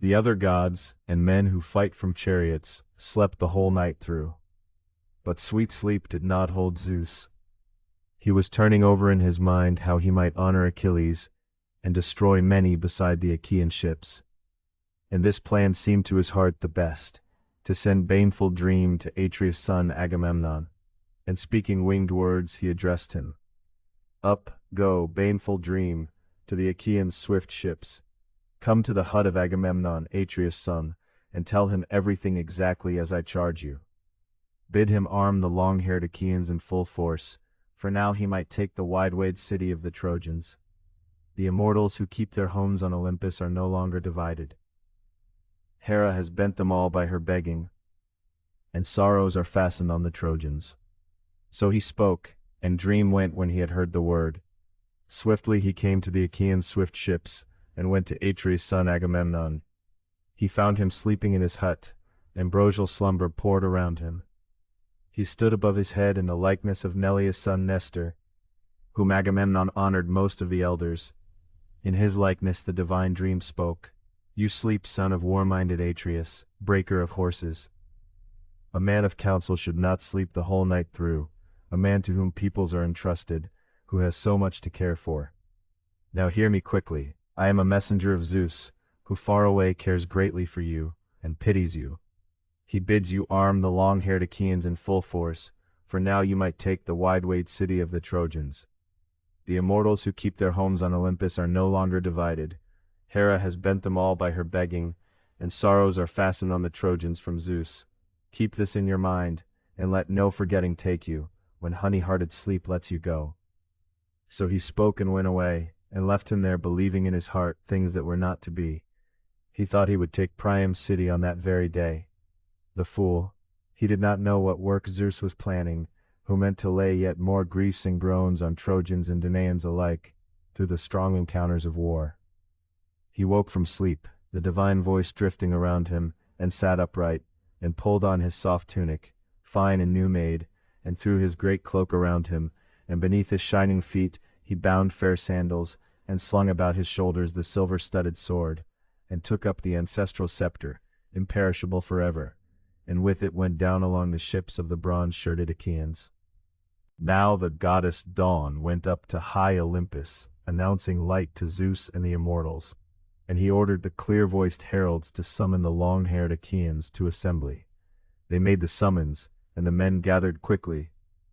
The other gods, and men who fight from chariots, slept the whole night through. But sweet sleep did not hold Zeus. He was turning over in his mind how he might honor Achilles, and destroy many beside the Achaean ships. And this plan seemed to his heart the best, to send baneful dream to Atreus' son Agamemnon, and speaking winged words he addressed him. Up, go, baneful dream, to the Achaeans' swift ships. Come to the hut of Agamemnon, Atreus' son, and tell him everything exactly as I charge you. Bid him arm the long-haired Achaeans in full force, for now he might take the wide-wayed city of the Trojans. The immortals who keep their homes on Olympus are no longer divided. Hera has bent them all by her begging, and sorrows are fastened on the Trojans. So he spoke, and dream went when he had heard the word. Swiftly he came to the Achaeans' swift ships, and went to Atreus' son Agamemnon. He found him sleeping in his hut, ambrosial slumber poured around him. He stood above his head in the likeness of Neleus' son Nestor, whom Agamemnon honored most of the elders. In his likeness the divine dream spoke. You sleep, son of war-minded Atreus, breaker of horses. A man of counsel should not sleep the whole night through, a man to whom peoples are entrusted, who has so much to care for. Now hear me quickly. I am a messenger of Zeus, who far away cares greatly for you, and pities you. He bids you arm the long-haired Achaeans in full force, for now you might take the wide-wayed city of the Trojans. The immortals who keep their homes on Olympus are no longer divided. Hera has bent them all by her begging, and sorrows are fastened on the Trojans from Zeus. Keep this in your mind, and let no forgetting take you, when honey-hearted sleep lets you go. So he spoke and went away, and left him there believing in his heart things that were not to be. He thought he would take Priam's city on that very day. The fool! He did not know what work Zeus was planning, who meant to lay yet more griefs and groans on Trojans and Danaans alike, through the strong encounters of war. He woke from sleep, the divine voice drifting around him, and sat upright, and pulled on his soft tunic, fine and new-made, and threw his great cloak around him, and beneath his shining feet he bound fair sandals, and slung about his shoulders the silver-studded sword, and took up the ancestral scepter, imperishable forever, and with it went down along the ships of the bronze-shirted Achaeans. Now the goddess Dawn went up to high Olympus, announcing light to Zeus and the immortals, and he ordered the clear-voiced heralds to summon the long-haired Achaeans to assembly. They made the summons, and the men gathered quickly,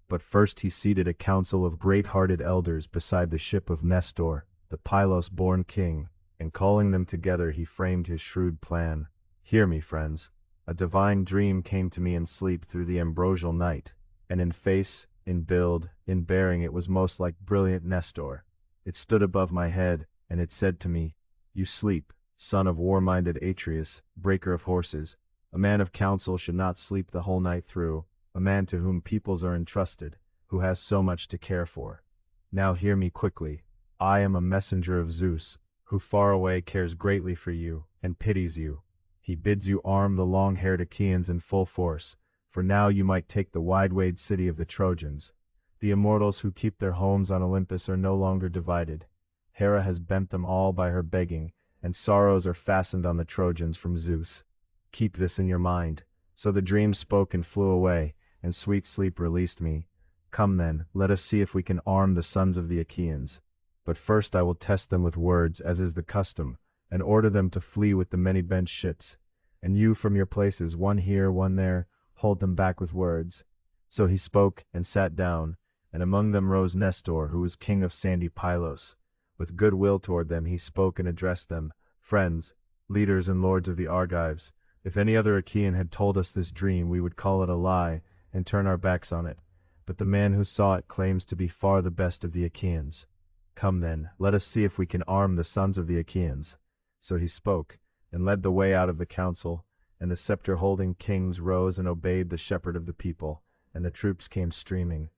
but first he seated a council of great-hearted elders beside the ship of Nestor, the Pylos-born king, and calling them together he framed his shrewd plan. Hear me, friends. A divine dream came to me in sleep through the ambrosial night, and in face, in build, in bearing it was most like brilliant Nestor. It stood above my head, and it said to me, You sleep, son of war-minded Atreus, breaker of horses. A man of counsel should not sleep the whole night through, a man to whom peoples are entrusted, who has so much to care for. Now hear me quickly. I am a messenger of Zeus, who far away cares greatly for you, and pities you. He bids you arm the long-haired Achaeans in full force, for now you might take the wide-wayed city of the Trojans. The immortals who keep their homes on Olympus are no longer divided. Hera has bent them all by her begging, and sorrows are fastened on the Trojans from Zeus. Keep this in your mind. So the dream spoke and flew away, and sweet sleep released me. Come then, let us see if we can arm the sons of the Achaeans. But first I will test them with words, as is the custom, and order them to flee with the many-benched ships. And you from your places, one here, one there, hold them back with words. So he spoke and sat down, and among them rose Nestor, who was king of sandy Pylos. With good will toward them he spoke and addressed them. Friends, leaders and lords of the Argives, if any other Achaean had told us this dream, we would call it a lie, and turn our backs on it. But the man who saw it claims to be far the best of the Achaeans. Come then, let us see if we can arm the sons of the Achaeans. So he spoke, and led the way out of the council, and the scepter-holding kings rose and obeyed the shepherd of the people, and the troops came streaming,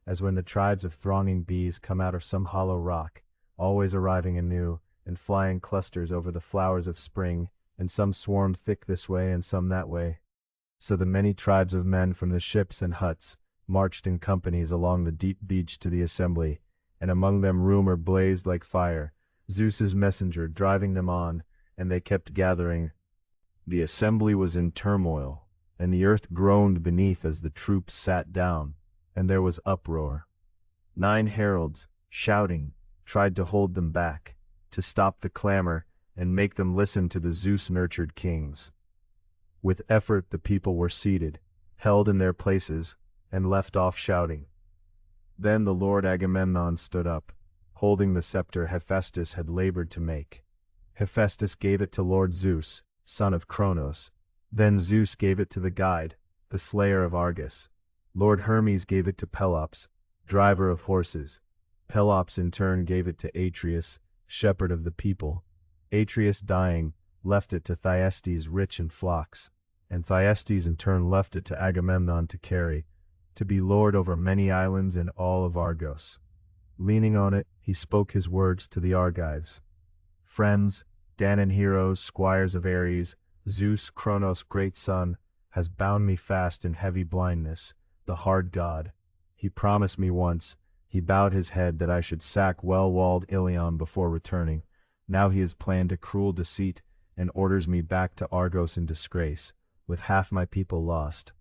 as when the tribes of thronging bees come out of some hollow rock, always arriving anew, and flying clusters over the flowers of spring, and some swarmed thick this way and some that way. So the many tribes of men from the ships and huts marched in companies along the deep beach to the assembly, and among them rumor blazed like fire, Zeus's messenger driving them on, and they kept gathering, The assembly was in turmoil, and the earth groaned beneath as the troops sat down, and there was uproar. 9 heralds, shouting, tried to hold them back, to stop the clamor and make them listen to the Zeus-nurtured kings. With effort the people were seated, held in their places, and left off shouting. Then the Lord Agamemnon stood up, holding the scepter Hephaestus had labored to make. Hephaestus gave it to Lord Zeus, son of Cronos. Then Zeus gave it to the guide, the slayer of Argus. Lord Hermes gave it to Pelops, driver of horses. Pelops in turn gave it to Atreus, shepherd of the people. Atreus dying, left it to Thyestes rich in flocks, and Thyestes in turn left it to Agamemnon to carry, to be lord over many islands in all of Argos. Leaning on it, he spoke his words to the Argives. Friends, Danaan heroes, squires of Ares, Zeus, Cronos' great son, has bound me fast in heavy blindness, the hard god. He promised me once, he bowed his head that I should sack well-walled Ilion before returning. Now he has planned a cruel deceit, and orders me back to Argos in disgrace, with half my people lost.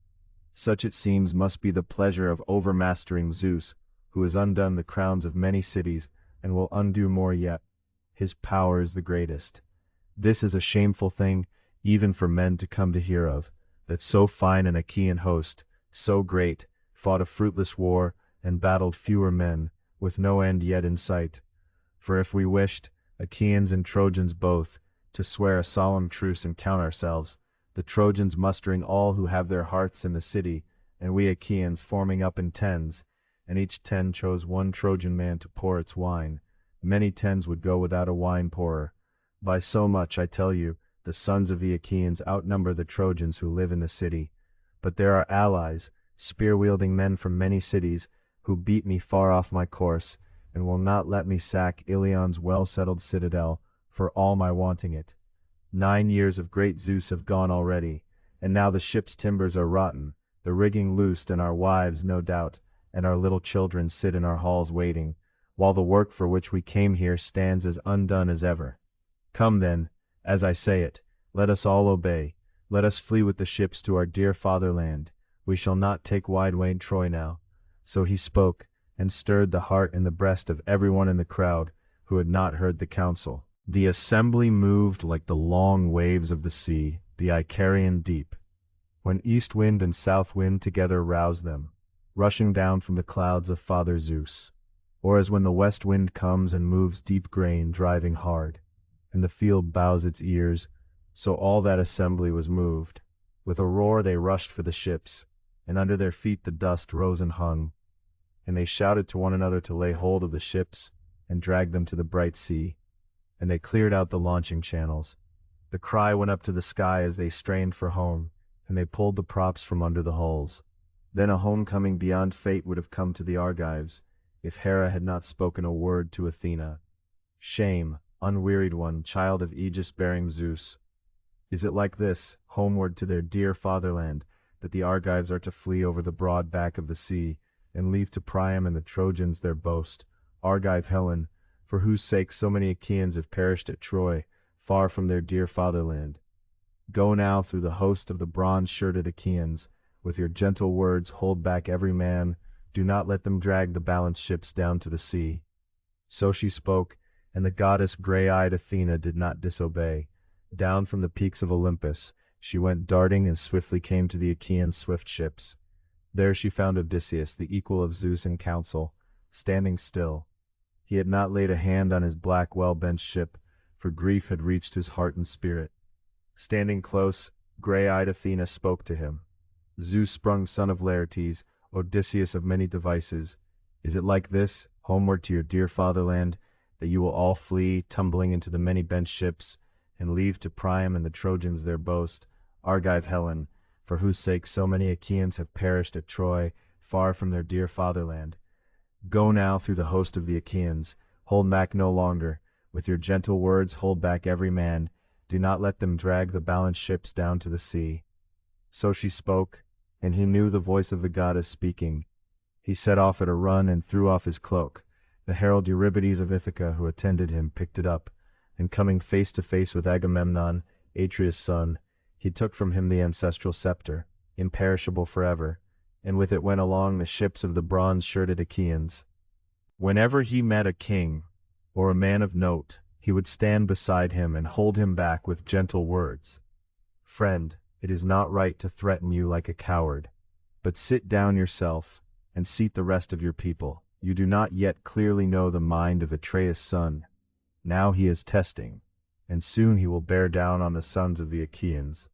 Such it seems must be the pleasure of overmastering Zeus, who has undone the crowns of many cities, and will undo more yet. His power is the greatest. This is a shameful thing, even for men to come to hear of, that so fine an Achaean host, so great, fought a fruitless war, and battled fewer men, with no end yet in sight. For if we wished, Achaeans and Trojans both, to swear a solemn truce and count ourselves, the Trojans mustering all who have their hearths in the city, and we Achaeans forming up in tens, and each 10 chose 1 Trojan man to pour its wine, many 10s would go without a wine pourer. By so much, I tell you, the sons of the Achaeans outnumber the Trojans who live in the city. But there are allies, spear-wielding men from many cities, who beat me far off my course, and will not let me sack Ilion's well-settled citadel, for all my wanting it. 9 years of great Zeus have gone already, and now the ship's timbers are rotten, the rigging loosed, and our wives, no doubt, and our little children sit in our halls waiting, while the work for which we came here stands as undone as ever. Come then, as I say it, let us all obey, let us flee with the ships to our dear fatherland. We shall not take wide-wayed Troy now. So he spoke, and stirred the heart and the breast of everyone in the crowd who had not heard the counsel. The assembly moved like the long waves of the sea, the Icarian deep, when east wind and south wind together rouse them, rushing down from the clouds of Father Zeus, or as when the west wind comes and moves deep grain driving hard, and the field bows its ears, so all that assembly was moved. With a roar they rushed for the ships, and under their feet the dust rose and hung, and they shouted to one another to lay hold of the ships and drag them to the bright sea, and they cleared out the launching channels. The cry went up to the sky as they strained for home, and they pulled the props from under the hulls. Then a homecoming beyond fate would have come to the Argives, if Hera had not spoken a word to Athena. Shame, unwearied one, child of Aegis-bearing Zeus. Is it like this, homeward to their dear fatherland, that the Argives are to flee over the broad back of the sea, and leave to Priam and the Trojans their boast, Argive Helen, for whose sake so many Achaeans have perished at Troy, far from their dear fatherland? Go now through the host of the bronze-shirted Achaeans, with your gentle words hold back every man, do not let them drag the balanced ships down to the sea. So she spoke, and the goddess grey-eyed Athena did not disobey. Down from the peaks of Olympus, she went darting and swiftly came to the Achaean swift ships. There she found Odysseus, the equal of Zeus in council, standing still. He had not laid a hand on his black well-benched ship, for grief had reached his heart and spirit. Standing close, grey-eyed Athena spoke to him. Zeus-sprung son of Laertes, Odysseus of many devices, is it like this, homeward to your dear fatherland, that you will all flee, tumbling into the many-benched ships, and leave to Priam and the Trojans their boast, Argive Helen, for whose sake so many Achaeans have perished at Troy, far from their dear fatherland? Go now through the host of the Achaeans, hold back no longer, with your gentle words hold back every man, do not let them drag the balanced ships down to the sea. So she spoke, and he knew the voice of the goddess speaking. He set off at a run and threw off his cloak. The herald Eurybates of Ithaca who attended him picked it up, and coming face to face with Agamemnon, Atreus' son, He took from him the ancestral scepter, imperishable forever, and with it went along the ships of the bronze-shirted Achaeans. Whenever he met a king, or a man of note, he would stand beside him and hold him back with gentle words. "Friend, it is not right to threaten you like a coward. But sit down yourself, and seat the rest of your people. You do not yet clearly know the mind of Atreus' son. Now he is testing, and soon he will bear down on the sons of the Achaeans."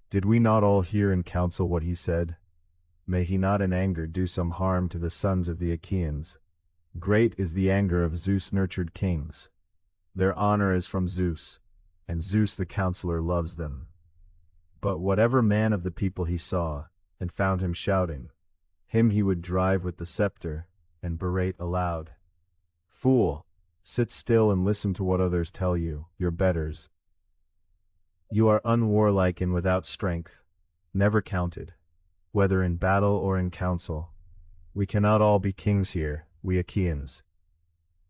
Did we not all hear in council what he said? May he not in anger do some harm to the sons of the Achaeans? Great is the anger of Zeus-nurtured kings. Their honor is from Zeus, and Zeus the counselor loves them. But whatever man of the people he saw, and found him shouting, him he would drive with the scepter, and berate aloud. "Fool! Sit still and listen to what others tell you, your betters. You are unwarlike and without strength, never counted, whether in battle or in council. We cannot all be kings here, we Achaeans.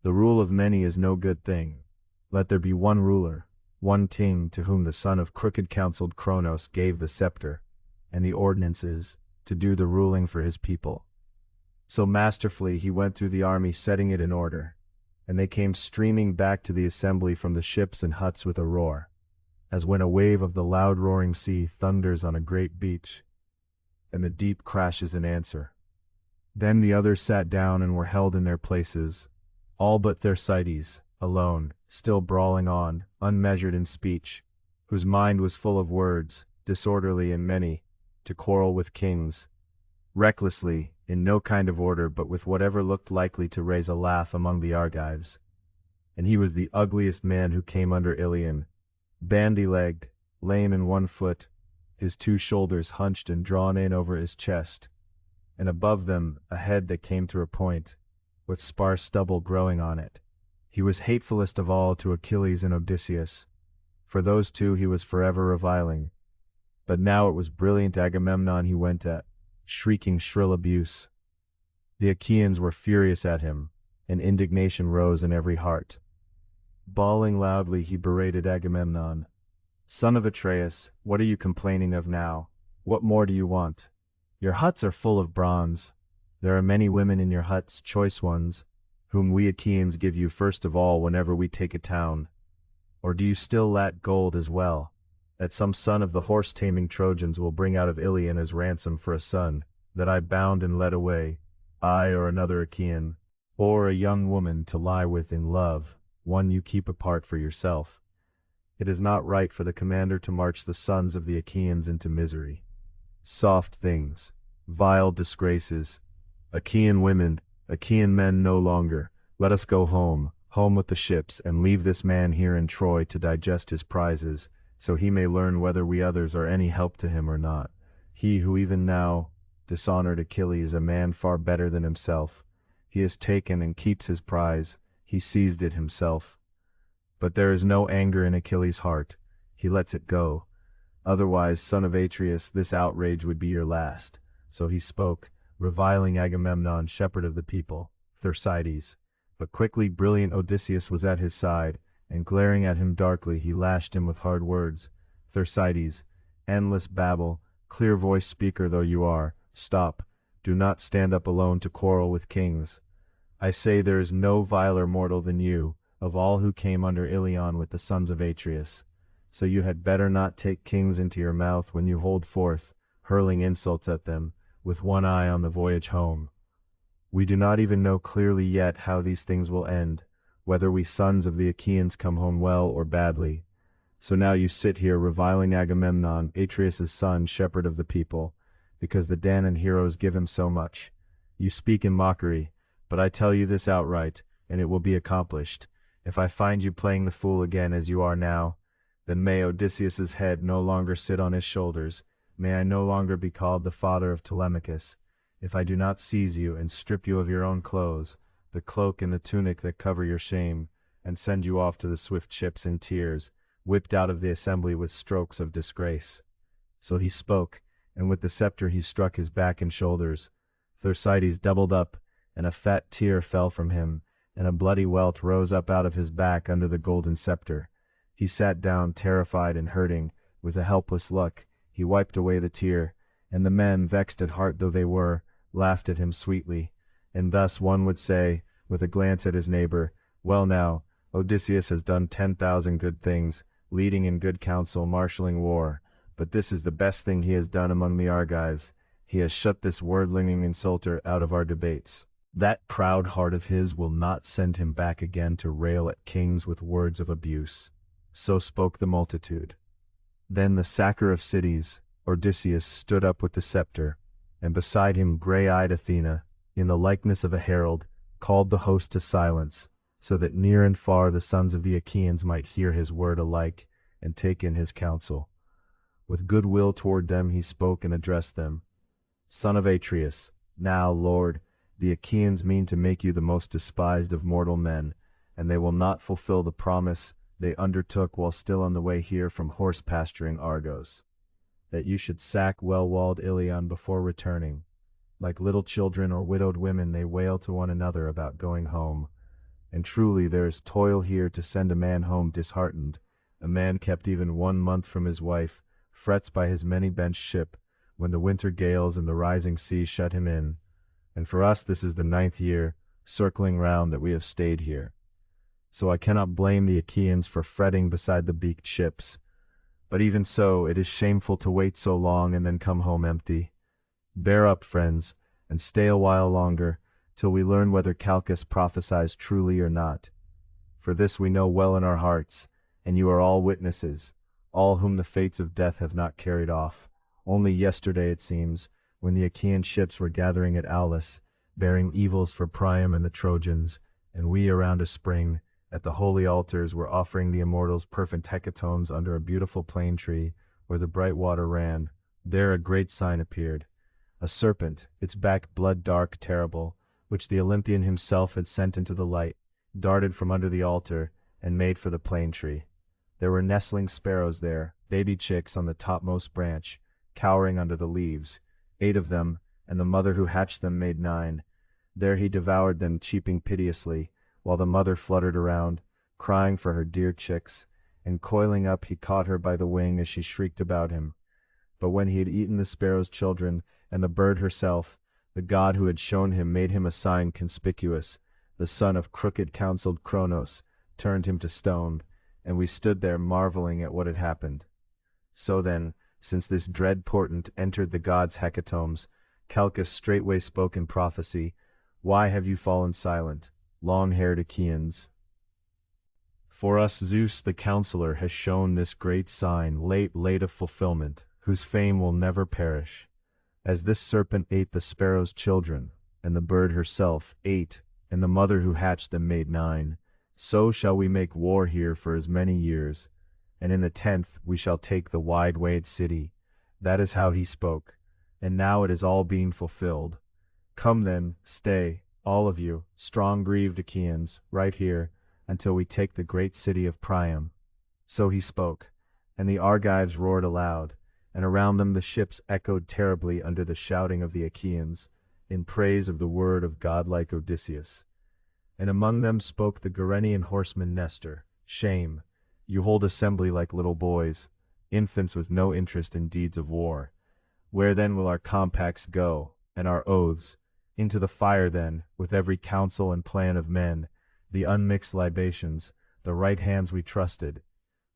The rule of many is no good thing. Let there be one ruler, one king to whom the son of crooked-counseled Kronos gave the scepter, and the ordinances, to do the ruling for his people." So masterfully he went through the army setting it in order, and they came streaming back to the assembly from the ships and huts with a roar, as when a wave of the loud roaring sea thunders on a great beach, and the deep crashes in answer. Then the others sat down and were held in their places, all but Thersites, alone, still brawling on, unmeasured in speech, whose mind was full of words, disorderly and many, to quarrel with kings, recklessly, in no kind of order but with whatever looked likely to raise a laugh among the Argives. And he was the ugliest man who came under Ilion, bandy-legged, lame in one foot, his two shoulders hunched and drawn in over his chest, and above them a head that came to a point, with sparse stubble growing on it. He was hatefulest of all to Achilles and Odysseus. For those two he was forever reviling. But now it was brilliant Agamemnon he went at, shrieking shrill abuse. The Achaeans were furious at him, and indignation rose in every heart. Bawling loudly he berated Agamemnon. "Son of Atreus, what are you complaining of now? What more do you want? Your huts are full of bronze. There are many women in your huts, choice ones, whom we Achaeans give you first of all whenever we take a town. Or do you still lack gold as well, that some son of the horse-taming Trojans will bring out of Ilion as ransom for a son, that I bound and led away, I or another Achaean, or a young woman to lie with in love, one you keep apart for yourself? It is not right for the commander to march the sons of the Achaeans into misery. Soft things, vile disgraces, Achaean women, Achaean men no longer. Let us go home, home with the ships, and leave this man here in Troy to digest his prizes, so he may learn whether we others are any help to him or not. He who even now dishonored Achilles, a man far better than himself. He has taken and keeps his prize, he seized it himself. But there is no anger in Achilles' heart, he lets it go. Otherwise, son of Atreus, this outrage would be your last." So he spoke, reviling Agamemnon, shepherd of the people, Thersites. But quickly brilliant Odysseus was at his side, and glaring at him darkly he lashed him with hard words. "Thersites, endless babble, clear-voiced speaker though you are, stop, do not stand up alone to quarrel with kings. I say there is no viler mortal than you, of all who came under Ilion with the sons of Atreus. So you had better not take kings into your mouth when you hold forth, hurling insults at them, with one eye on the voyage home. We do not even know clearly yet how these things will end, whether we sons of the Achaeans come home well or badly. So now you sit here reviling Agamemnon, Atreus' son, shepherd of the people, because the Danaan heroes give him so much. You speak in mockery, but I tell you this outright, and it will be accomplished. If I find you playing the fool again as you are now, then may Odysseus' head no longer sit on his shoulders, may I no longer be called the father of Telemachus, if I do not seize you and strip you of your own clothes, the cloak and the tunic that cover your shame, and send you off to the swift ships in tears, whipped out of the assembly with strokes of disgrace." So he spoke, and with the scepter he struck his back and shoulders. Thersites doubled up, and a fat tear fell from him, and a bloody welt rose up out of his back under the golden scepter. He sat down terrified and hurting, With a helpless look, he wiped away the tear, and the men, vexed at heart though they were, laughed at him sweetly. And thus one would say, with a glance at his neighbor, "Well now, Odysseus has done 10,000 good things, leading in good counsel, marshalling war. But this is the best thing he has done among the Argives. He has shut this wordlinging insulter out of our debates. That proud heart of his will not send him back again to rail at kings with words of abuse." So spoke the multitude. Then the sacker of cities, Odysseus, stood up with the scepter, and beside him gray-eyed Athena, in the likeness of a herald, called the host to silence, so that near and far the sons of the Achaeans might hear his word alike and take in his counsel. With good will toward them he spoke and addressed them. "Son of Atreus, now, Lord, the Achaeans mean to make you the most despised of mortal men, and they will not fulfill the promise they undertook while still on the way here from horse-pasturing Argos, that you should sack well-walled Iliad before returning. Like little children or widowed women they wail to one another about going home. And truly there is toil here to send a man home disheartened. A man kept even 1 month from his wife frets by his many-benched ship, when the winter gales and the rising sea shut him in. And for us this is the 9th year, circling round, that we have stayed here. So I cannot blame the Achaeans for fretting beside the beaked ships. But even so, it is shameful to wait so long and then come home empty. Bear up, friends, and stay a while longer, till we learn whether Calchas prophesies truly or not. For this we know well in our hearts, and you are all witnesses, all whom the fates of death have not carried off. Only yesterday, it seems, when the Achaean ships were gathering at Aulis, bearing evils for Priam and the Trojans, and we around a spring, at the holy altars, were offering the immortals perfect hecatombs under a beautiful plane tree, where the bright water ran. There a great sign appeared. A serpent, its back blood-dark, terrible, which the Olympian himself had sent into the light, darted from under the altar, and made for the plane tree. There were nestling sparrows there, baby chicks on the topmost branch, cowering under the leaves, 8 of them, and the mother who hatched them made 9. There he devoured them, cheeping piteously, while the mother fluttered around, crying for her dear chicks, and coiling up he caught her by the wing as she shrieked about him. But when he had eaten the sparrow's children, and the bird herself, the god who had shown him made him a sign conspicuous. The son of crooked-counselled Cronos turned him to stone, and we stood there marveling at what had happened. So then, since this dread portent entered the gods' hecatombs, Calchas straightway spoke in prophecy, "Why have you fallen silent, long-haired Achaeans? For us Zeus the counselor has shown this great sign, late of fulfillment, whose fame will never perish. As this serpent ate the sparrow's children, and the bird herself ate, and the mother who hatched them made 9, so shall we make war here for as many years, and in the 10th we shall take the wide-wayed city." That is how he spoke, and now it is all being fulfilled. Come then, stay, all of you, strong-grieved Achaeans, right here, until we take the great city of Priam. So he spoke, and the Argives roared aloud, and around them the ships echoed terribly under the shouting of the Achaeans, in praise of the word of godlike Odysseus. And among them spoke the Gerenian horseman Nestor. "Shame! You hold assembly like little boys, infants with no interest in deeds of war. Where then will our compacts go, and our oaths? Into the fire then, with every counsel and plan of men, the unmixed libations, the right hands we trusted.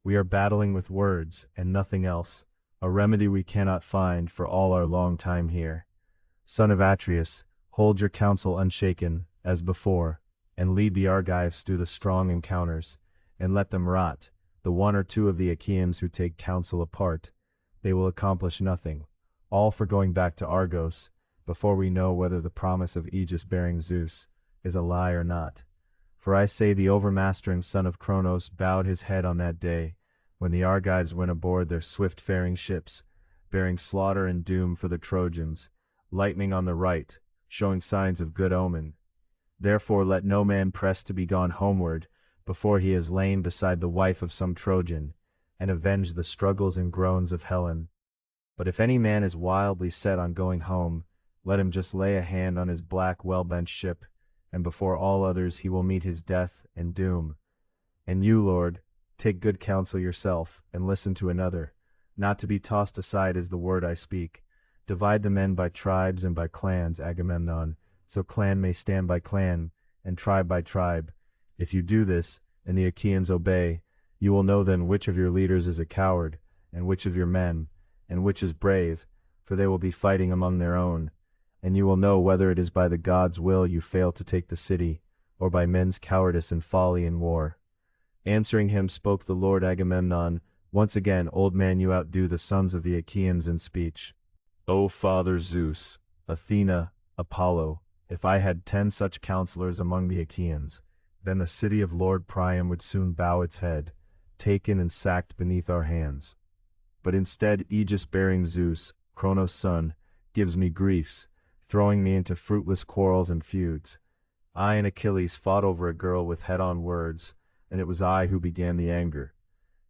We are battling with words, and nothing else, a remedy we cannot find for all our long time here. Son of Atreus, hold your counsel unshaken, as before, and lead the Argives through the strong encounters, and let them rot, the 1 or 2 of the Achaeans who take counsel apart. They will accomplish nothing, all for going back to Argos, before we know whether the promise of Aegis-bearing Zeus is a lie or not. For I say the overmastering son of Cronos bowed his head on that day, when the Argives went aboard their swift-faring ships, bearing slaughter and doom for the Trojans, lightning on the right, showing signs of good omen. Therefore let no man press to be gone homeward, before he has lain beside the wife of some Trojan, and avenged the struggles and groans of Helen. But if any man is wildly set on going home, let him just lay a hand on his black well-bent ship, and before all others he will meet his death and doom. And you, Lord, take good counsel yourself, and listen to another. Not to be tossed aside is the word I speak. Divide the men by tribes and by clans, Agamemnon, so clan may stand by clan, and tribe by tribe. If you do this, and the Achaeans obey, you will know then which of your leaders is a coward, and which of your men, and which is brave, for they will be fighting among their own. And you will know whether it is by the gods' will you fail to take the city, or by men's cowardice and folly in war. Answering him spoke the Lord Agamemnon, once again, old man, you outdo the sons of the Achaeans in speech. O Father Zeus, Athena, Apollo, if I had 10 such counselors among the Achaeans, then the city of Lord Priam would soon bow its head, taken and sacked beneath our hands. But instead Aegis-bearing Zeus, Cronos' son, gives me griefs, throwing me into fruitless quarrels and feuds. I and Achilles fought over a girl with head-on words, and it was I who began the anger.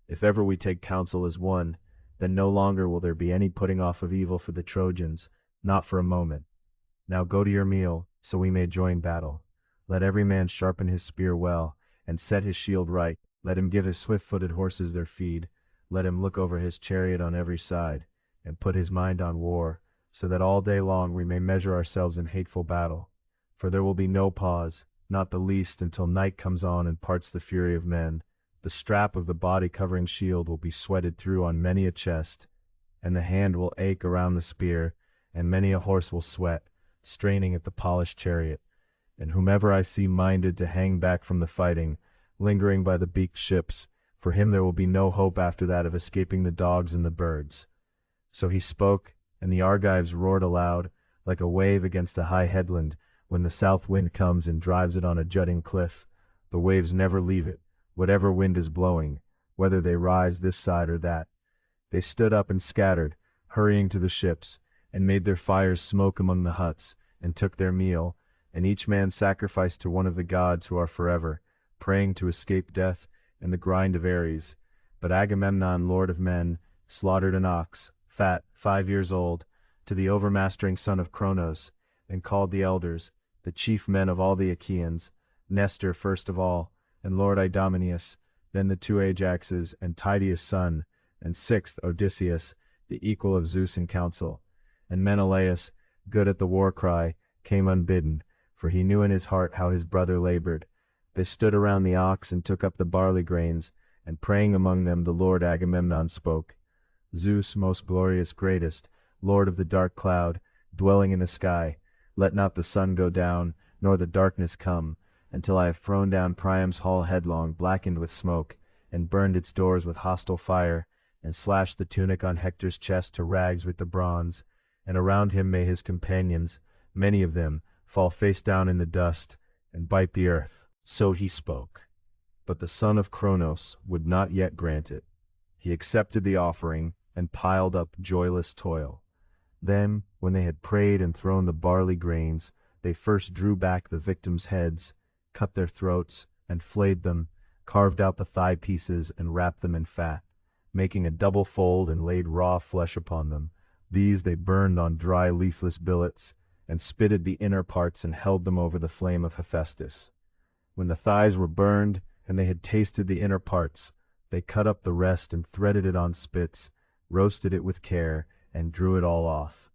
If ever we take counsel as one, then no longer will there be any putting off of evil for the Trojans, not for a moment. Now go to your meal, so we may join battle. Let every man sharpen his spear well, and set his shield right. Let him give his swift-footed horses their feed. Let him look over his chariot on every side, and put his mind on war, so that all day long we may measure ourselves in hateful battle. For there will be no pause, not the least, until night comes on and parts the fury of men. The strap of the body-covering shield will be sweated through on many a chest, and the hand will ache around the spear, and many a horse will sweat, straining at the polished chariot. And whomever I see minded to hang back from the fighting, lingering by the beaked ships, for him there will be no hope after that of escaping the dogs and the birds. So he spoke, and the Argives roared aloud, like a wave against a high headland, when the south wind comes and drives it on a jutting cliff. The waves never leave it, whatever wind is blowing, whether they rise this side or that. They stood up and scattered, hurrying to the ships, and made their fires smoke among the huts, and took their meal, and each man sacrificed to one of the gods who are forever, praying to escape death and the grind of Ares. But Agamemnon, lord of men, slaughtered an ox, fat, 5 years old, to the overmastering son of Cronos, and called the elders, the chief men of all the Achaeans, Nestor first of all, and Lord Idomeneus, then the 2 Ajaxes, and Tydeus' son, and 6th Odysseus, the equal of Zeus in council. And Menelaus, good at the war cry, came unbidden, for he knew in his heart how his brother labored. They stood around the ox and took up the barley grains, and praying among them the Lord Agamemnon spoke. Zeus, most glorious greatest, Lord of the dark cloud, dwelling in the sky, let not the sun go down, nor the darkness come, until I have thrown down Priam's hall headlong, blackened with smoke, and burned its doors with hostile fire, and slashed the tunic on Hector's chest to rags with the bronze, and around him may his companions, many of them, fall face down in the dust, and bite the earth. So he spoke. But the son of Cronos would not yet grant it. He accepted the offering, and piled up joyless toil. Then, when they had prayed and thrown the barley grains, they first drew back the victims' heads, cut their throats, and flayed them, carved out the thigh pieces, and wrapped them in fat, making a double fold, and laid raw flesh upon them. These they burned on dry leafless billets, and spitted the inner parts and held them over the flame of Hephaestus. When the thighs were burned, and they had tasted the inner parts, they cut up the rest and threaded it on spits, roasted it with care, and drew it all off.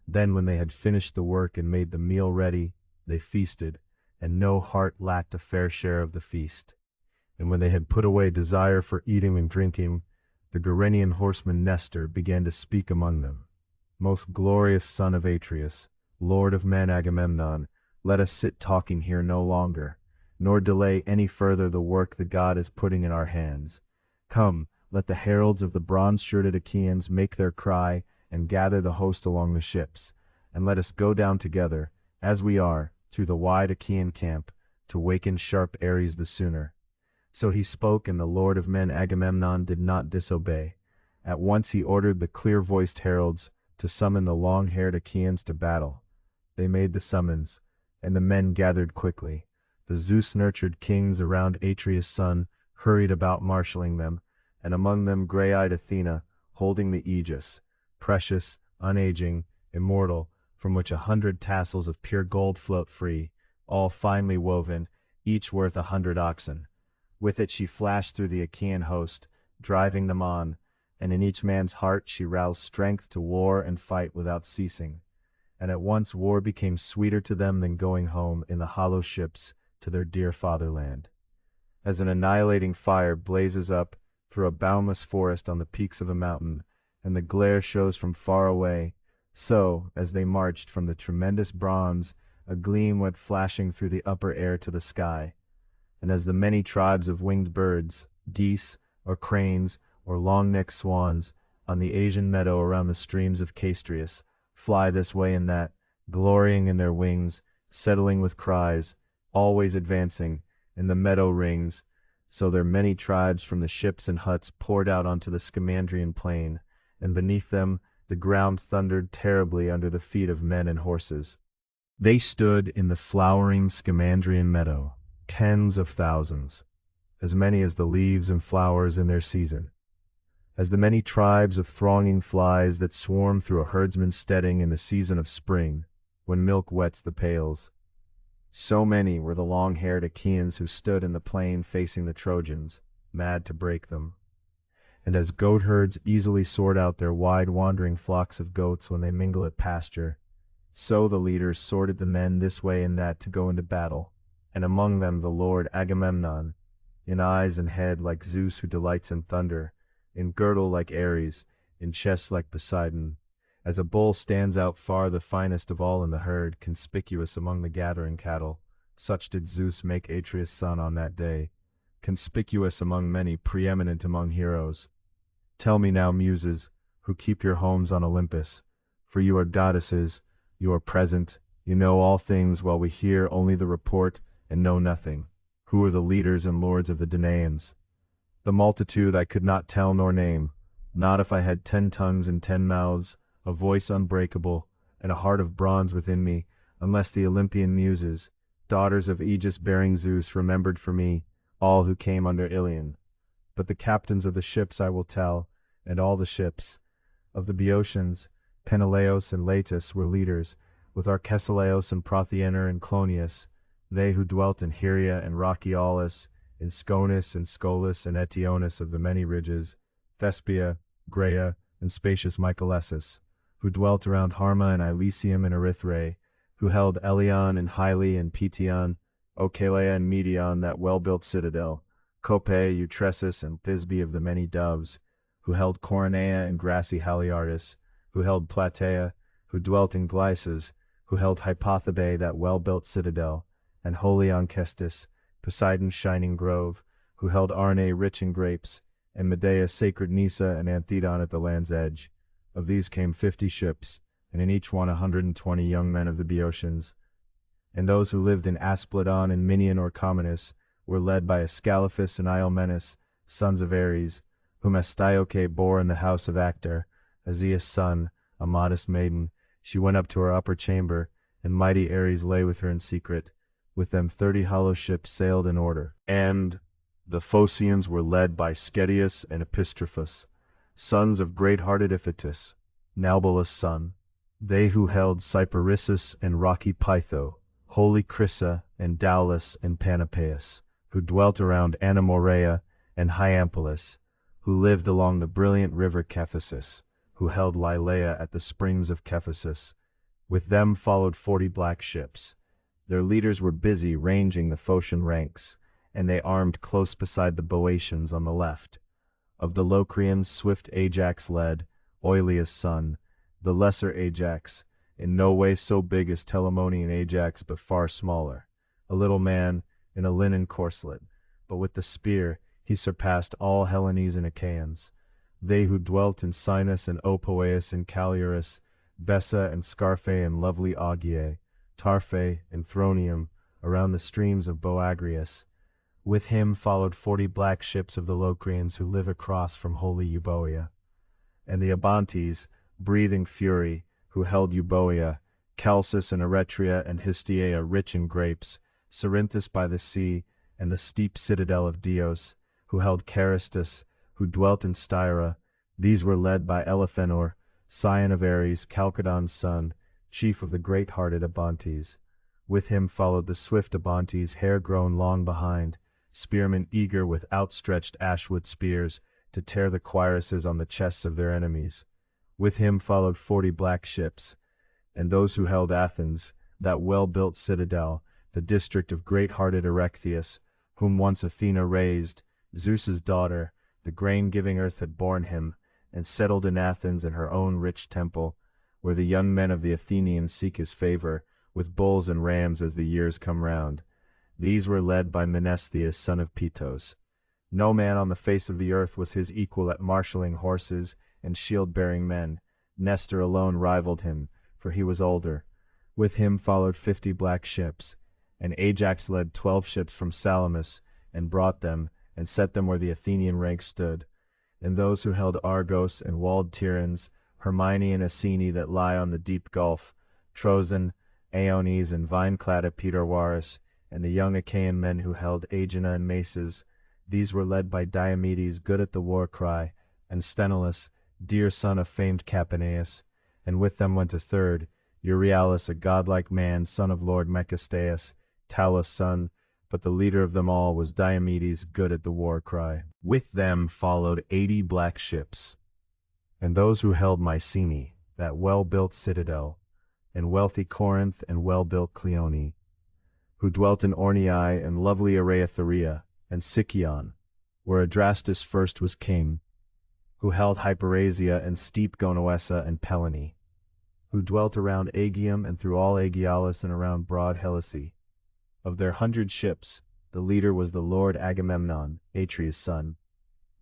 Then when they had finished the work and made the meal ready, they feasted, and no heart lacked a fair share of the feast. And when they had put away desire for eating and drinking, the Gerenian horseman Nestor began to speak among them. Most glorious son of Atreus, lord of men Agamemnon, let us sit talking here no longer, nor delay any further the work the god is putting in our hands. Come, let the heralds of the bronze-shirted Achaeans make their cry, and gather the host along the ships, and let us go down together, as we are, through the wide Achaean camp, to waken sharp Ares the sooner. So he spoke, and the lord of men Agamemnon did not disobey. At once he ordered the clear-voiced heralds to summon the long-haired Achaeans to battle. They made the summons, and the men gathered quickly. The Zeus-nurtured kings around Atreus' son hurried about marshalling them, and among them gray-eyed Athena, holding the aegis, precious, unaging, immortal, from which 100 tassels of pure gold float free, all finely woven, each worth 100 oxen. With it she flashed through the Achaean host, driving them on, and in each man's heart she roused strength to war and fight without ceasing. And at once war became sweeter to them than going home in the hollow ships to their dear fatherland. As an annihilating fire blazes up through a boundless forest on the peaks of a mountain, and the glare shows from far away, so, as they marched from the tremendous bronze, a gleam went flashing through the upper air to the sky. And as the many tribes of winged birds, geese, or cranes, or long-necked swans, on the Asian meadow around the streams of Castrius, fly this way and that, glorying in their wings, settling with cries, always advancing, and the meadow rings, so their many tribes from the ships and huts poured out onto the Scamandrian plain, and beneath them the ground thundered terribly under the feet of men and horses. They stood in the flowering Scamandrian meadow, tens of thousands, as many as the leaves and flowers in their season, as the many tribes of thronging flies that swarm through a herdsman's steading in the season of spring, when milk wets the pails. So many were the long-haired Achaeans who stood in the plain facing the Trojans, mad to break them. And as goatherds easily sort out their wide wandering flocks of goats when they mingle at pasture, so the leaders sorted the men this way and that to go into battle, and among them the lord Agamemnon, in eyes and head like Zeus who delights in thunder, in girdle like Ares, in chest like Poseidon. As a bull stands out far the finest of all in the herd, conspicuous among the gathering cattle, such did Zeus make Atreus' son on that day, conspicuous among many, preeminent among heroes. Tell me now, muses, who keep your homes on Olympus, for you are goddesses, you are present, you know all things while we hear only the report and know nothing. Who are the leaders and lords of the Danaans? The multitude I could not tell nor name, not if I had 10 tongues and 10 mouths, a voice unbreakable, and a heart of bronze within me, unless the Olympian muses, daughters of Aegis-bearing Zeus, remembered for me all who came under Iliad. But the captains of the ships I will tell, and all the ships. Of the Boeotians, Peneleos and Leitus were leaders, with Arcesilaos and Prothoener and Clonius, they who dwelt in Hyria and rocky Aulis, in Sconis and Scolus and Eteonis of the many ridges, Thespia, Graea, and spacious Mycalessus, who dwelt around Harma and Elysium and Erythrae, who held Elion and Hyle and Petion, Ochelea and Medion, that well-built citadel, Cope, Eutressus, and Thisbe of the many doves, who held Coronea and grassy Haliartus, who held Platea, who dwelt in Glyces, who held Hypothobe, that well-built citadel, and holy Onchestus, Poseidon's shining grove, who held Arne rich in grapes, and Medea sacred Nisa and Anthedon at the land's edge. Of these came 50 ships, and in each one 120 young men of the Boeotians. And those who lived in Aspledon and Minion or Cominus were led by Ascalaphus and Iomenus, sons of Ares, whom Astyoche bore in the house of Actor, Aegeus' son, a modest maiden. She went up to her upper chamber, and mighty Ares lay with her in secret. With them 30 hollow ships sailed in order. And the Phocians were led by Schedius and Epistrophus, sons of great-hearted Iphitus, Naubolus' son. They who held Cyparissus and rocky Pytho, holy Crissa and Daulis and Panopeus, who dwelt around Anamorea and Hyampolis, who lived along the brilliant river Cephisus, who held Lilaea at the springs of Cephisus. With them followed 40 black ships. Their leaders were busy ranging the Phocian ranks, and they armed close beside the Boeotians on the left. Of the Locrians swift Ajax led, Oileus' son, the lesser Ajax, in no way so big as Telamonian Ajax but far smaller, a little man in a linen corselet, but with the spear he surpassed all Hellenes and Achaeans. They who dwelt in Sinus and Opoeus and Caliurus, Bessa and Scarphe and lovely Augiae, Tarphe and Thronium, around the streams of Boagrius. With him followed 40 black ships of the Locrians who live across from holy Euboea. And the Abantes, breathing fury, who held Euboea, Chalcis and Eretria and Histiaea rich in grapes, Cerinthus by the sea, and the steep citadel of Dios, who held Charistus, who dwelt in Styra. These were led by Elephenor, scion of Ares, Chalcodon's son, chief of the great-hearted Abantes. With him followed the swift Abantes, hair grown long behind, spearmen eager with outstretched ashwood spears, to tear the cuirasses on the chests of their enemies. With him followed 40 black ships, and those who held Athens, that well-built citadel, the district of great-hearted Erechtheus, whom once Athena raised, Zeus's daughter, the grain-giving earth had borne him, and settled in Athens in her own rich temple, where the young men of the Athenians seek his favor, with bulls and rams as the years come round. These were led by Menestheus son of Petos. No man on the face of the earth was his equal at marshalling horses and shield-bearing men. Nestor alone rivaled him, for he was older. With him followed 50 black ships, and Ajax led 12 ships from Salamis, and brought them, and set them where the Athenian ranks stood. And those who held Argos and walled Tiryns, Hermione and Acene that lie on the deep gulf, Trozen, Aones and vine-clad Epidaurus, and the young Achaean men who held Aegina and Maces. These were led by Diomedes, good at the war-cry, and Sthenelus, dear son of famed Capaneus, and with them went a third, Euryalus, a godlike man, son of Lord Mecasteus, Talos' son, but the leader of them all was Diomedes, good at the war-cry. With them followed 80 black ships, and those who held Mycenae, that well-built citadel, and wealthy Corinth and well-built Cleone, who dwelt in Orneae and lovely Eraeotheria, and Sicyon, where Adrastus first was king, who held Hyperasia and steep Gonoessa and Pelene, who dwelt around Aegium and through all Aegialus and around broad Helice. Of their 100 ships, the leader was the Lord Agamemnon, Atreus' son.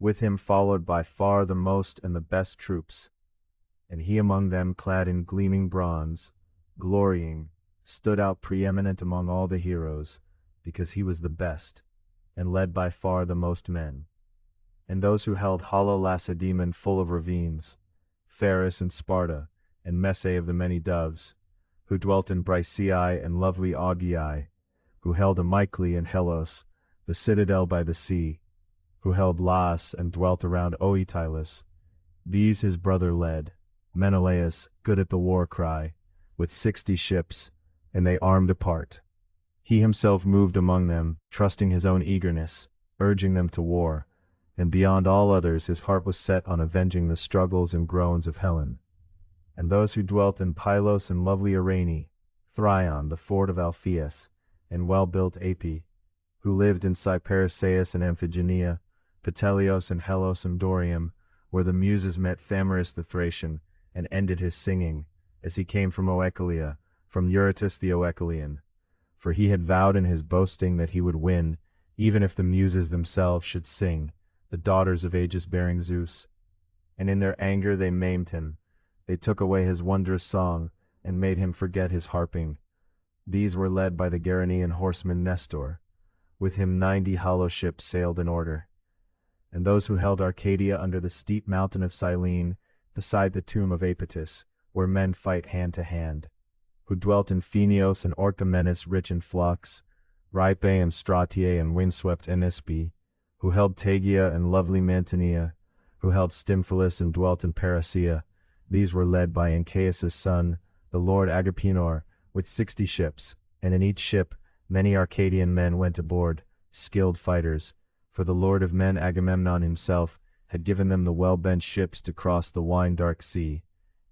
With him followed by far the most and the best troops, and he among them clad in gleaming bronze, glorying, stood out preeminent among all the heroes, because he was the best, and led by far the most men. And those who held hollow Lacedaemon full of ravines, Pharis and Sparta, and Messe of the many doves, who dwelt in Bryceae and lovely Augeae, who held Amyclae and Helos, the citadel by the sea, who held Laas and dwelt around Oetylus. These his brother led, Menelaus, good at the war-cry, with 60 ships, and they armed apart. He himself moved among them, trusting his own eagerness, urging them to war, and beyond all others his heart was set on avenging the struggles and groans of Helen. And those who dwelt in Pylos and lovely Arene, Thryon, the fort of Alpheus, and well-built Api, who lived in Cyparissaeus and Amphigenia, Petelios and Helos and Dorium, where the Muses met Thamyris the Thracian, and ended his singing, as he came from Oechalia, from Eurytus the Oechalian. For he had vowed in his boasting that he would win, even if the Muses themselves should sing, the daughters of aegis-bearing Zeus. And in their anger they maimed him. They took away his wondrous song, and made him forget his harping. These were led by the Gerenian horseman Nestor. With him 90 hollow ships sailed in order. And those who held Arcadia under the steep mountain of Cyllene, beside the tomb of Apatis, where men fight hand to hand, who dwelt in Phenios and Orchomenus rich in flocks, Rhipae and Stratiae and windswept Enispe, who held Tegea and lovely Mantinea, who held Stymphalus and dwelt in Parasea. These were led by Ancaeus' son, the lord Agrippinor, with 60 ships, and in each ship many Arcadian men went aboard, skilled fighters, for the lord of men Agamemnon himself had given them the well-bent ships to cross the wine-dark sea,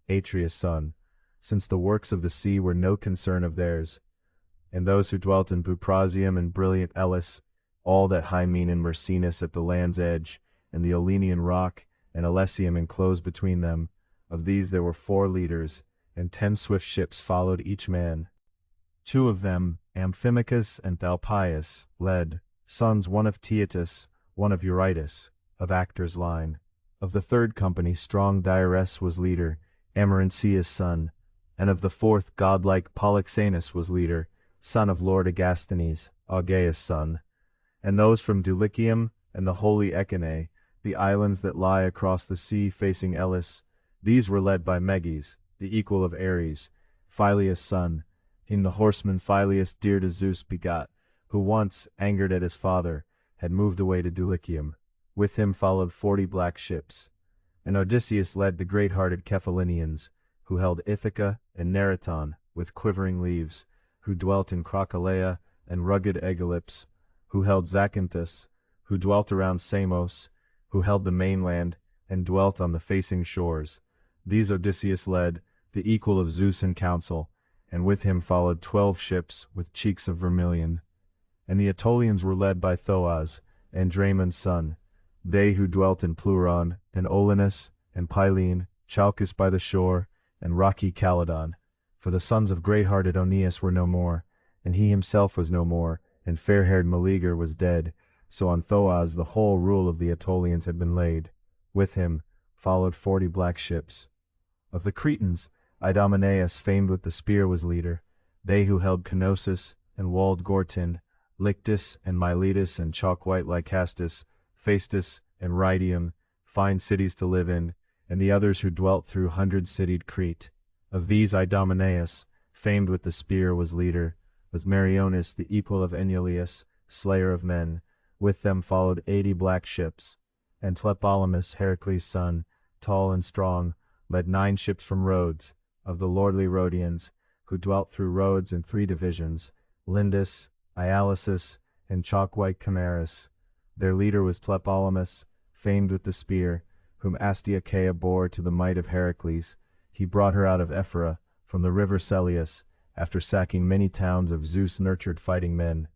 Atreus' son, since the works of the sea were no concern of theirs. And those who dwelt in Buprasium and brilliant Elis, all that Hymene and Mercinus at the land's edge, and the Olenian rock, and Ellesium enclosed between them, of these there were 4 leaders, and 10 swift ships followed each man. 2 of them, Amphimachus and Thalpius, led, sons one of Teutus, one of Eurytus, of Actor's line. Of the 3rd company strong Diores was leader, Amarynceus' son, and of the 4th godlike Polyxenus was leader, son of Lord Agasthenes, Augeas' son. And those from Dulichium and the holy Echinae, the islands that lie across the sea facing Elis, these were led by Meges, the equal of Ares, Phyleus' son, whom the horseman Phyleus dear to Zeus begot, who once, angered at his father, had moved away to Dulichium. With him followed 40 black ships. And Odysseus led the great-hearted Cephallenians, who held Ithaca and Neriton, with quivering leaves, who dwelt in Crocalea and rugged Aegyptus, who held Zacynthus, who dwelt around Samos, who held the mainland, and dwelt on the facing shores. These Odysseus led, the equal of Zeus in council, and with him followed 12 ships with cheeks of vermilion. And the Aetolians were led by Thoas, Andraemon's son, they who dwelt in Pleuron, and Olenus, and Pylene, Chalcus by the shore, and rocky Calydon. For the sons of great-hearted Oeneus were no more, and he himself was no more, and fair-haired Meleager was dead, so on Thoas the whole rule of the Aetolians had been laid. With him followed 40 black ships. Of the Cretans, Idomeneus famed with the spear was leader, they who held Cnosus, and walled Gortyn, Lyctus, and Miletus, and chalk-white Lycastus, Phaestus, and Rhydium, fine cities to live in, and the others who dwelt through 100-citied Crete. Of these Idomeneus, famed with the spear, was leader, was Meriones the equal of Enyalius, slayer of men. With them followed 80 black ships. And Tlepolemus, Heracles' son, tall and strong, led 9 ships from Rhodes, of the lordly Rhodians, who dwelt through Rhodes in 3 divisions, Lindus, Ialysus, and chalk-white Chimaris. Their leader was Tlepolemus, famed with the spear, whom Astyochea bore to the might of Heracles. He brought her out of Ephyra, from the river Celeus, after sacking many towns of Zeus-nurtured fighting men.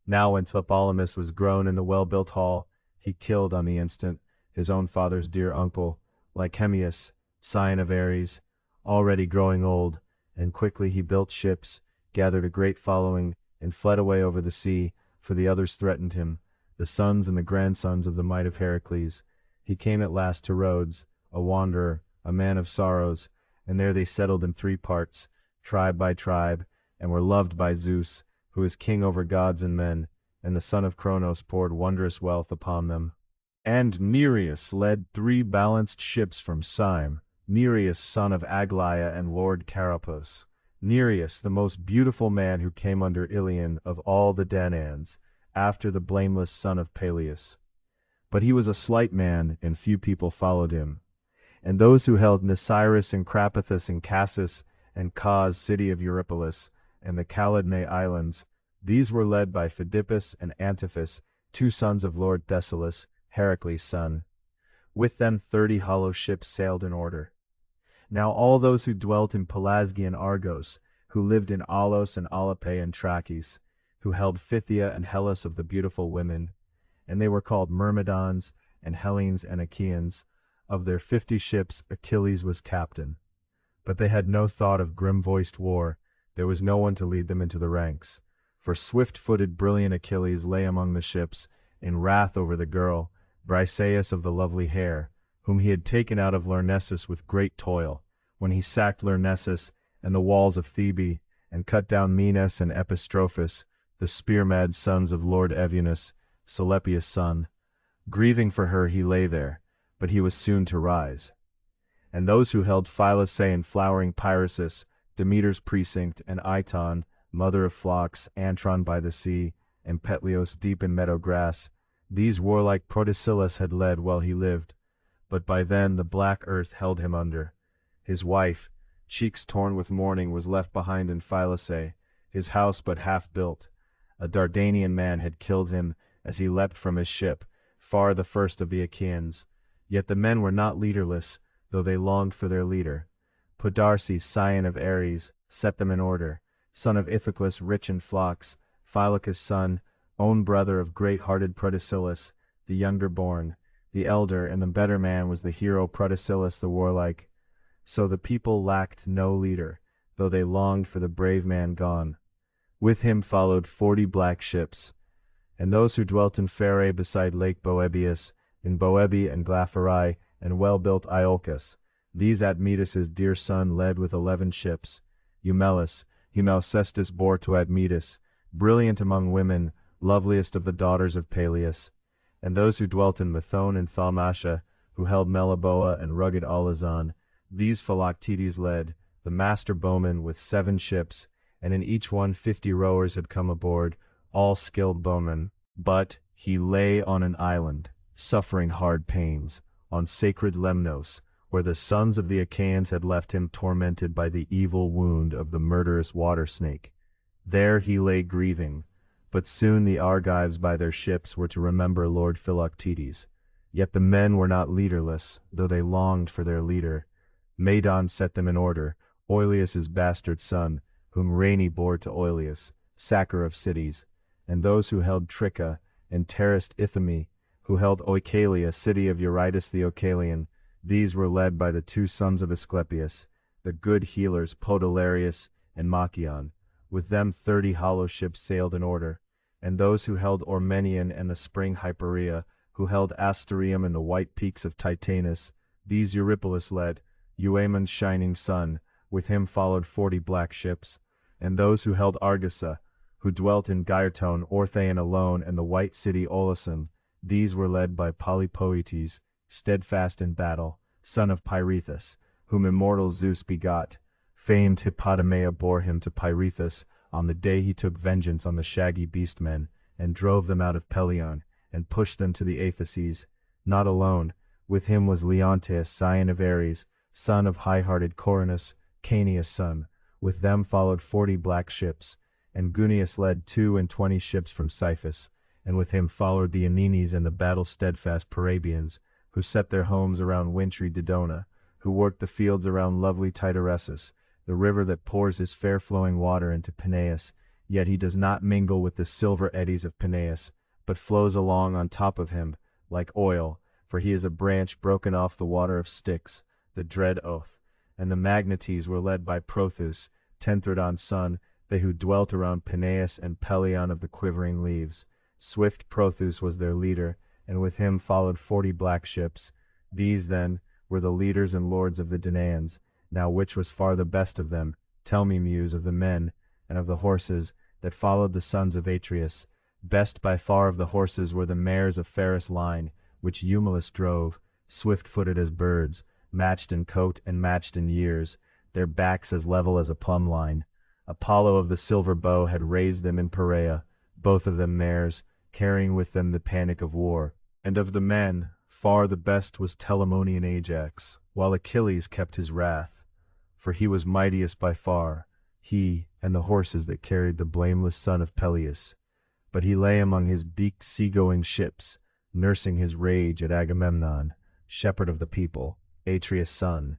Now when Tlepolemus was grown in the well-built hall, he killed on the instant his own father's dear uncle, Lycemius, scion of Ares, already growing old, and quickly he built ships, gathered a great following, and fled away over the sea, for the others threatened him, the sons and the grandsons of the might of Heracles. He came at last to Rhodes, a wanderer, a man of sorrows, and there they settled in 3 parts, tribe by tribe, and were loved by Zeus, who is king over gods and men, and the son of Cronos poured wondrous wealth upon them. And Nereus led 3 balanced ships from Syme, Nereus son of Aglaia and Lord Carapus. Nereus, the most beautiful man who came under Ilion of all the Danaans, after the blameless son of Peleus. But he was a slight man, and few people followed him. And those who held Nisyrus and Crapathus and Cassis, and Cos, city of Eurypylus, and the Calydnae islands, these were led by Pheidippus and Antiphus, 2 sons of Lord Thessalus, Heracles' son. With them 30 hollow ships sailed in order. Now all those who dwelt in Pelasgian Argos, who lived in Alos and Alope and Trachis, who held Phthia and Hellas of the beautiful women, and they were called Myrmidons, and Hellenes and Achaeans. Of their 50 ships Achilles was captain. But they had no thought of grim-voiced war, there was no one to lead them into the ranks. For swift-footed brilliant Achilles lay among the ships, in wrath over the girl, Briseis of the lovely hair, whom he had taken out of Lyrnessus with great toil, when he sacked Lyrnessus and the walls of Thebe, and cut down Menes and Epistrophus, the spear-mad sons of Lord Evenus, Celepius' son. Grieving for her he lay there, but he was soon to rise. And those who held Phylacea and flowering Pyrasus, Demeter's precinct, and Iton, mother of flocks, Antron by the sea, and Petlios deep in meadow grass, these warlike Protesilaus had led while he lived, but by then the black earth held him under. His wife, cheeks torn with mourning, was left behind in Phylacea, his house but half built. A Dardanian man had killed him as he leapt from his ship, far the first of the Achaeans. Yet the men were not leaderless, though they longed for their leader. Podarces, scion of Ares, set them in order, son of Iphiclus rich in flocks, Phylacus' son, own brother of great-hearted Protesilaus, the younger born. The elder and the better man was the hero Protesilaus the warlike. So the people lacked no leader, though they longed for the brave man gone. With him followed 40 black ships, and those who dwelt in Pherae beside Lake Boebius, in Boebi and Glaphyrae, and well-built Iolcus. These Admetus' dear son led with 11 ships. Eumelus, whom Alcestis bore to Admetus, brilliant among women, loveliest of the daughters of Peleus. And those who dwelt in Methone and Thaumacia, who held Meliboa and rugged Olizon, these Philoctetes led, the master bowman with 7 ships, and in each one 50 rowers had come aboard, all skilled bowmen. But he lay on an island, suffering hard pains, on sacred Lemnos, where the sons of the Achaeans had left him tormented by the evil wound of the murderous water snake. There he lay grieving, but soon the Argives by their ships were to remember Lord Philoctetes. Yet the men were not leaderless, though they longed for their leader. Medon set them in order, Oileus's bastard son, whom Rhene bore to Oileus, sacker of cities, and those who held Tricca, and terraced Ithome, who held Oichalia, city of Eurytus the Oichalian. These were led by the two sons of Asclepius, the good healers Podalirius and Machaon. With them 30 hollow ships sailed in order, and those who held Ormenion and the spring Hypereia, who held Asterium and the white peaks of Titanus. These Eurypylus led, Euaemon's shining son. With him followed 40 black ships, and those who held Argissa, who dwelt in Gyrtone, Orthaeon alone, and the white city Oloson. These were led by Polypoetes, steadfast in battle, son of Pirithous, whom immortal Zeus begot. Famed Hippodamia bore him to Pirithous on the day he took vengeance on the shaggy beastmen, and drove them out of Pelion, and pushed them to the Aethaces. Not alone, with him was Leonteus, scion of Ares, son of high-hearted Coronus, Caeneus' son. With them followed 40 black ships, and Guneus led 22 ships from Cyphus, and with him followed the Anenes and the battle-steadfast Parabians, who set their homes around wintry Dodona, who worked the fields around lovely Titaresius, the river that pours his fair-flowing water into Peneus. Yet he does not mingle with the silver eddies of Peneus, but flows along on top of him, like oil, for he is a branch broken off the water of Styx, the dread oath. And the Magnetes were led by Prothous, Tenthredon's son, they who dwelt around Peneus and Pelion of the quivering leaves. Swift Prothous was their leader, and with him followed 40 black ships. These, then, were the leaders and lords of the Danaans. Now which was far the best of them? Tell me, Muse, of the men, and of the horses, that followed the sons of Atreus. Best by far of the horses were the mares of fairest line, which Eumelus drove, swift-footed as birds, matched in coat and matched in years, their backs as level as a plumb line. Apollo of the silver bow had raised them in Perea, both of them mares, carrying with them the panic of war. And of the men, far the best was Telamonian Ajax, while Achilles kept his wrath, for he was mightiest by far, he and the horses that carried the blameless son of Peleus. But he lay among his beaked sea-going ships, nursing his rage at Agamemnon, shepherd of the people, Atreus' son,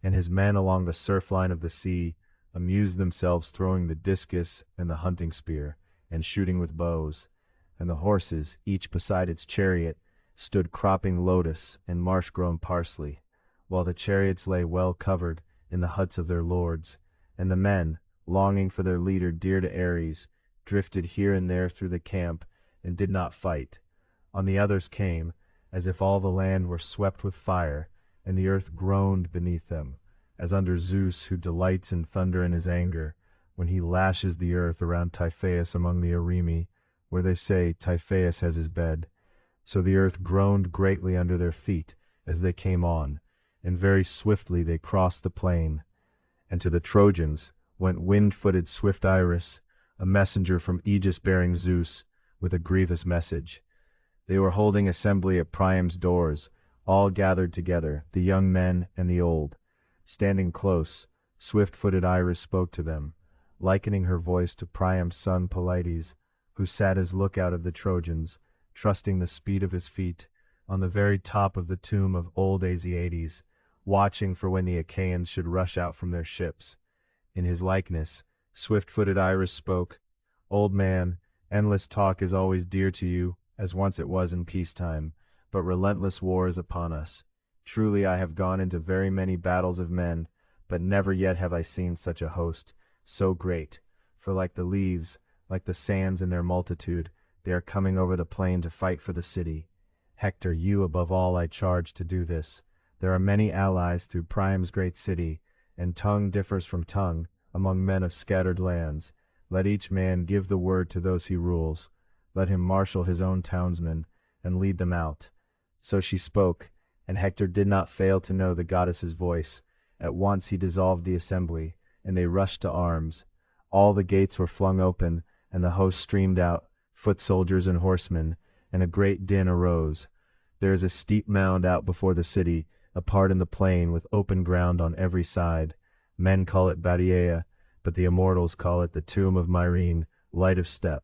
and his men along the surf-line of the sea amused themselves throwing the discus and the hunting spear, and shooting with bows. And the horses, each beside its chariot, stood cropping lotus and marsh-grown parsley, while the chariots lay well covered in the huts of their lords, and the men, longing for their leader dear to Ares, drifted here and there through the camp, and did not fight. On the others came, as if all the land were swept with fire, and the earth groaned beneath them, as under Zeus, who delights in thunder in his anger, when he lashes the earth around Typhaeus among the Arimi, where they say Typhaeus has his bed. So the earth groaned greatly under their feet as they came on, and very swiftly they crossed the plain. And to the Trojans went wind-footed swift Iris, a messenger from Aegis bearing Zeus, with a grievous message. They were holding assembly at Priam's doors, all gathered together, the young men and the old. Standing close, swift-footed Iris spoke to them, likening her voice to Priam's son Polites, who sat as lookout of the Trojans, trusting the speed of his feet, on the very top of the tomb of old Asiates, watching for when the Achaeans should rush out from their ships. In his likeness, swift-footed Iris spoke, "Old man, endless talk is always dear to you, as once it was in peacetime, but relentless war is upon us. Truly I have gone into very many battles of men, but never yet have I seen such a host, so great. For like the leaves, like the sands in their multitude, they are coming over the plain to fight for the city. Hector, you above all I charge to do this. There are many allies through Priam's great city, and tongue differs from tongue among men of scattered lands. Let each man give the word to those he rules. Let him marshal his own townsmen, and lead them out." So she spoke, and Hector did not fail to know the goddess's voice. At once he dissolved the assembly, and they rushed to arms. All the gates were flung open, and the host streamed out, foot soldiers and horsemen, and a great din arose. There is a steep mound out before the city, apart in the plain, with open ground on every side. Men call it Badiaea, but the immortals call it the tomb of Myrene, light of step.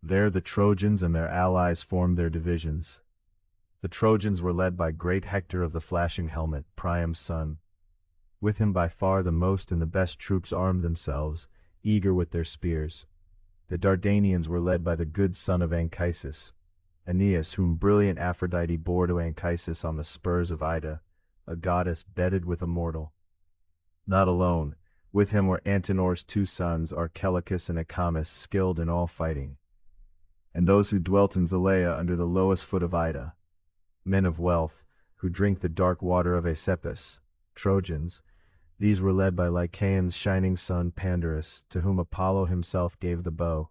There the Trojans and their allies formed their divisions. The Trojans were led by great Hector of the flashing helmet, Priam's son. With him by far the most and the best troops armed themselves, eager with their spears. The Dardanians were led by the good son of Anchises, Aeneas, whom brilliant Aphrodite bore to Anchises on the spurs of Ida, a goddess bedded with a mortal. Not alone, with him were Antenor's two sons, Archelicus and Acamas, skilled in all fighting, and those who dwelt in Zelea under the lowest foot of Ida, men of wealth, who drink the dark water of Asepus, Trojans. These were led by Lycaon's shining son Pandarus, to whom Apollo himself gave the bow,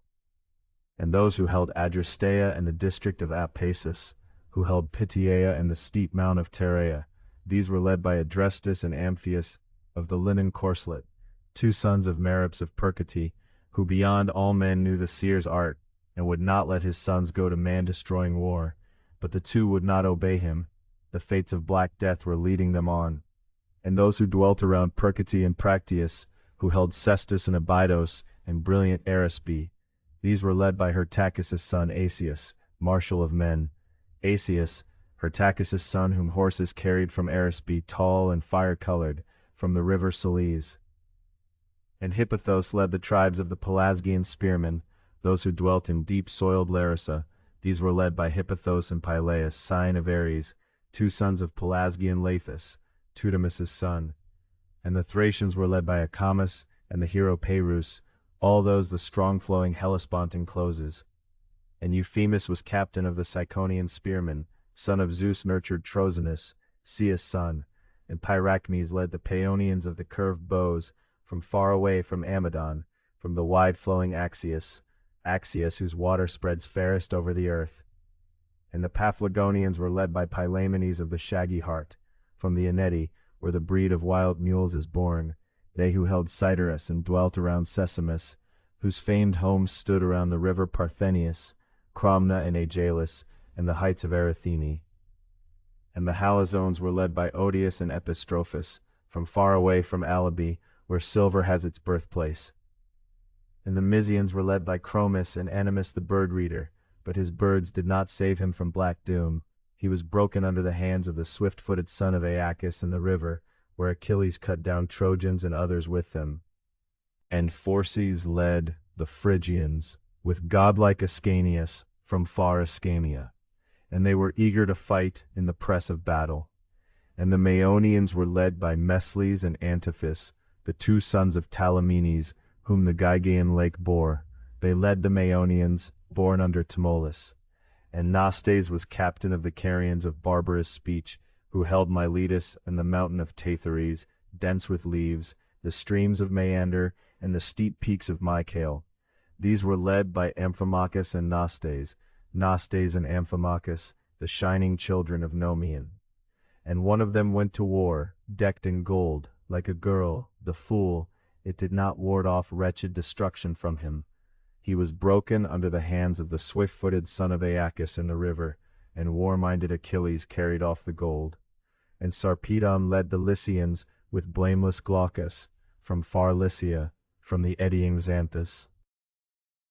and those who held Adrasteia and the district of Apasus, who held Pityeia and the steep mount of Tereia. These were led by Adrestus and Amphius of the linen corslet, two sons of Merips of Percoti, who beyond all men knew the seer's art, and would not let his sons go to man-destroying war. But the two would not obey him. The fates of Black Death were leading them on. And those who dwelt around Percoti and Practius, who held Cestus and Abydos and brilliant Arisbe, these were led by Hyrtacus' son Asius, marshal of men. Asius, Hyrtacus' son, whom horses carried from Arisbe, tall and fire-colored, from the river Selese. And Hippothos led the tribes of the Pelasgian spearmen, those who dwelt in deep-soiled Larissa. These were led by Hippothos and Pylaeus, scion of Ares, two sons of Pelasgian Lathus, Teudemus' son. And the Thracians were led by Acamas and the hero Perus, all those the strong-flowing Hellespont encloses. And Euphemus was captain of the Ciconian spearmen, son of Zeus-nurtured Trosanus, Ceus' son, and Pyracmes led the Paeonians of the curved bows, from far away from Amadon, from the wide-flowing Axius, whose water spreads fairest over the earth. And the Paphlagonians were led by Pylaemenes of the shaggy heart, from the Eneti, where the breed of wild mules is born, they who held Cyderus and dwelt around Sesamus, whose famed homes stood around the river Parthenius, Cromna and Aegalis, and the heights of Erythene. And the Halizones were led by Odius and Epistrophus, from far away from Alabe, where silver has its birthplace. And the Mysians were led by Chromis and Animus the bird-reader, but his birds did not save him from black doom. He was broken under the hands of the swift-footed son of Aeacus in the river, where Achilles cut down Trojans and others with them. And Phorcys led the Phrygians, with godlike Ascanius, from far Ascania, and they were eager to fight in the press of battle. And the Maeonians were led by Mesles and Antiphus, the two sons of Talamenes, whom the Gygaean lake bore. They led the Maeonians, born under Tmolus. And Nastes was captain of the Carians of barbarous speech, who held Miletus and the mountain of Tathares, dense with leaves, the streams of Maeander, and the steep peaks of Mycale. These were led by Amphimachus and Nastes and Amphimachus, the shining children of Nomion. And one of them went to war, decked in gold, like a girl, the fool. It did not ward off wretched destruction from him. He was broken under the hands of the swift-footed son of Aeacus in the river, and war-minded Achilles carried off the gold. And Sarpedon led the Lycians with blameless Glaucus, from far Lycia, from the eddying Xanthus.